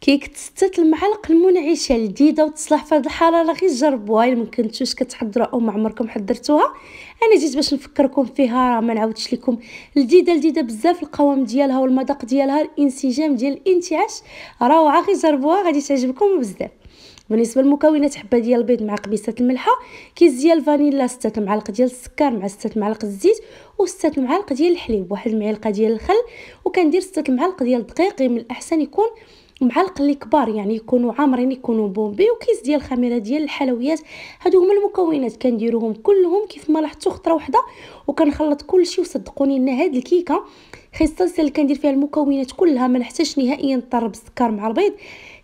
كيك تستات المعالق المنعشه لذيذه وتصلح في هذه الحراره، غير جربوها الا مكنتوش كتحضروها او ما عمركم حضرتوها. انا جيت باش نفكركم فيها، راه ما نعاودش لكم. لذيذه بزاف، القوام ديالها والمذاق ديالها، الانسجام ديال الانتعاش روعه. غير جربوها غادي تعجبكم بزاف. بالنسبه للمكونات، حبه ديال البيض مع قبيصه الملحه، كيس ديال الفانيلا، 6 معالق ديال السكر مع 6 معالق الزيت، و6 معالق ديال الحليب، واحد المعلقه ديال الخل، وكندير 6 معالق ديال الدقيق. من الاحسن يكون معلق اللي كبار، يعني يكونوا عامرين، يكونوا بومبي. وكيس ديال الخميره ديال الحلويات. هادو هما المكونات، كنديروهم كلهم كيف ما لاحظتوا خطره واحده، وكنخلط كلشي. وصدقوني ان هاد الكيكه خصيصا اللي كندير فيها المكونات كلها ما نحتاجش نهائيا نضطر بالسكر مع البيض،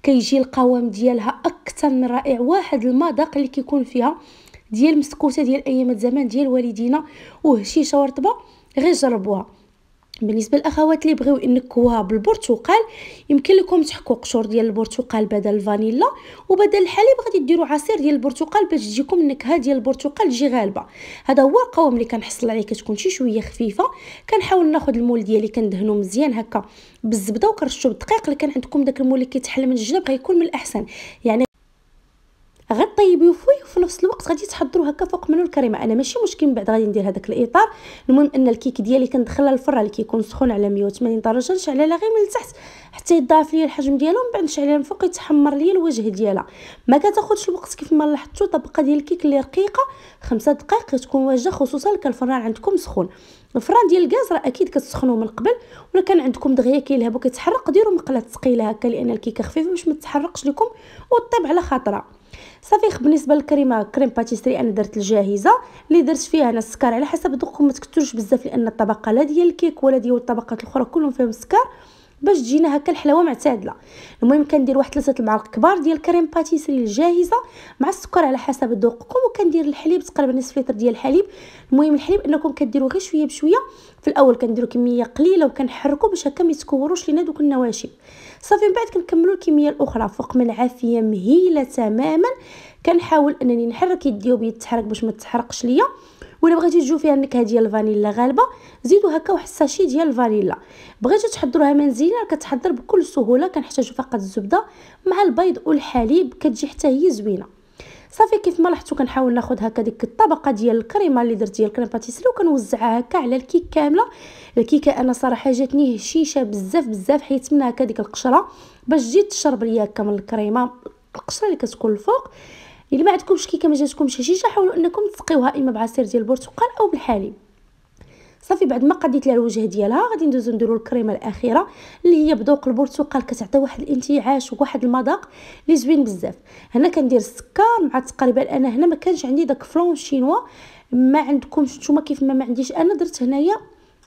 كيجي القوام ديالها اكثر من رائع. واحد المذاق اللي كيكون فيها ديال مسكوته ديال ايامات زمان ديال والدينا، وهشيشه ورطبه. غير جربوها. بالنسبه للاخوات اللي بغيو ينكوها بالبرتقال، يمكن لكم تحكوا قشور ديال البرتقال بدل الفانيلا، وبدل الحليب غادي ديروا عصير ديال البرتقال باش تجيكم النكهه ديال البرتقال تجي غالبه. هذا هو القوام اللي كنحصل عليه، كتكون شي شويه خفيفه. كنحاول ناخذ المول ديالي كندهنو مزيان هكا بالزبده، وكنرشو بالدقيق. اللي كان عندكم داك المول اللي كيتحل من الجناب غيكون من الاحسن، يعني غير طيبيه فيه، وفي نفس الوقت غادي تحضروا هكا فوق منه الكريمه. انا ماشي مشكل، من بعد غادي ندير هذاك الاطار. المهم ان الكيك ديالي كندخلها للفران اللي كيكون سخون على 180 درجه، نشعل عليها غير من التحت حتى يضاعف ليا الحجم ديالو، من بعد نشعل عليها من فوق يتحمر ليا الوجه ديالها. ما كتاخذش الوقت كيف ما لاحظتوا. طبقه ديال الكيك اللي رقيقه 5 دقائق كتكون واجده، خصوصا كان الفران عندكم سخون. الفران ديال الغاز راه اكيد كتسخنوه من قبل، ولا كان عندكم دغيا كيلهب وكيتحرق ديروا مقله ثقيله هكا، لان الكيكه خفيفه باش ما تتحرقش لكم وطيب على خاطرها. صافي. بالنسبه للكريمه، كريم باتيسري انا درت الجاهزه اللي درت فيها انا السكر على حسب ذوقكم، ما تكثروش بزاف، لان الطبقه لا ديال الكيك ولا ديال الطبقات الاخرى كلهم فيهم السكر، باش تجينا هكا الحلاوه معتدله. المهم كندير واحد 3 المعالق كبار ديال كريم باتيسري الجاهزه مع السكر على حسب ذوقكم، وكندير الحليب تقريبا نصف لتر ديال الحليب. المهم الحليب انكم كديروا غير شويه بشويه. في الاول كنديروا كميه قليله وكنحركوا باش هكا ما يتكوروش لينا دوك النواشف. صافي. من بعد كنكملوا الكميه الاخرى فوق من عافيه مهيله تماما. كنحاول انني نحرك يدي وبيد تحرك باش ما تحرقش ليا. ولا بغيتو تجيو فيها النكهه ديال الفانيلا غالبه، زيدوا هكا واحد الساشي ديال الفانيلا. بغيتو تحضروها منزليه كتحضر بكل سهوله، كنحتاجو فقط الزبده مع البيض والحليب، كتجي حتى هي زوينه. صافي. كيف ما لاحظتوا كنحاول ناخذ هكا ديك الطبقه ديال الكريمه اللي درت ديال الكريم باتيسري وكنوزعها هكا على الكيك كامله. الكيكه انا صراحه جاتني هشيشه بزاف حيت منها هكا ديك القشره باش تجي تشرب ليا هكا من الكريمه، القشره اللي كتكون الفوق. الا ما عندكمش كيكه ما جاتكمش هشيشه، حاولوا انكم تسقيوها اما بعصير ديال البرتقال او بالحليب. صافي. بعد ما قديت لها الوجه ديالها غادي ندوزو نديرو الكريمه الاخيره اللي هي بذوق البرتقال، كتعطي واحد الانتعاش وواحد المذاق اللي زوين بزاف. هنا كندير السكر مع تقريبا، انا هنا ما كانش عندي داك فلون شينوا، ما عندكمش نتوما كيف ما عنديش انا، درت هنايا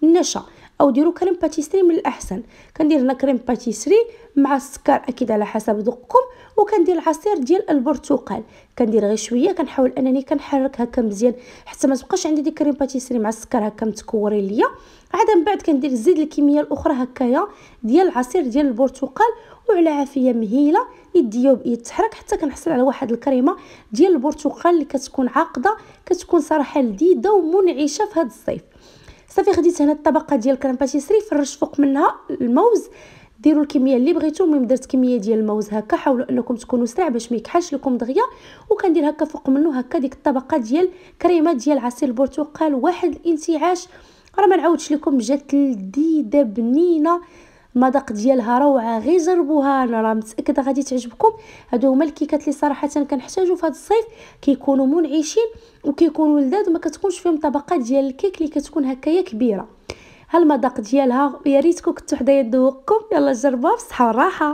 النشا، او ديروا كريم باتيسري من الاحسن. كندير هنا كريم باتيسري مع السكر اكيد على حسب ذوقكم، وكندير العصير ديال البرتقال. كندير غير شويه، كنحاول انني كنحرك هكا مزيان حتى ما تبقاش عندي ديك كريم باتيسري مع السكر هكا متكورين ليا. عاد من بعد كندير زيد الكميه الاخرى هكايا ديال العصير ديال البرتقال، وعلى عافيه مهيله يديا وبايد تحرك حتى كنحصل على واحد الكريمه ديال البرتقال اللي كتكون عاقده، كتكون صراحه لذيذه ومنعشه في هذا الصيف. صافي. خديت هنا الطبقه ديال الكريم باتيسري، فرشت فوق منها الموز. ديروا الكميه اللي بغيتو. المهم درت كميه ديال الموز هكا، حاولوا انكم تكونوا سريع باش ما يكحلش لكم دغيا. وكندير هكا فوق منه هكا ديك الطبقه ديال كريمه ديال عصير البرتقال، واحد الانتعاش. راه ما نعاودش لكم، جات لذيذه بنينه، المذاق ديالها روعه. غير جربوها، انا راه متاكده غادي تعجبكم. هادو هما الكيكات اللي صراحه كنحتاجو في هذا الصيف، كيكونوا منعشين وكيكونوا لذاذ، وما كتكونش فيهم طبقات ديال الكيك اللي كتكون هكايا كبيره. ها المذاق ديالها، يا ريتكم كنتو حدايا ذوقكم. يلا جربوها بصحه والراحه.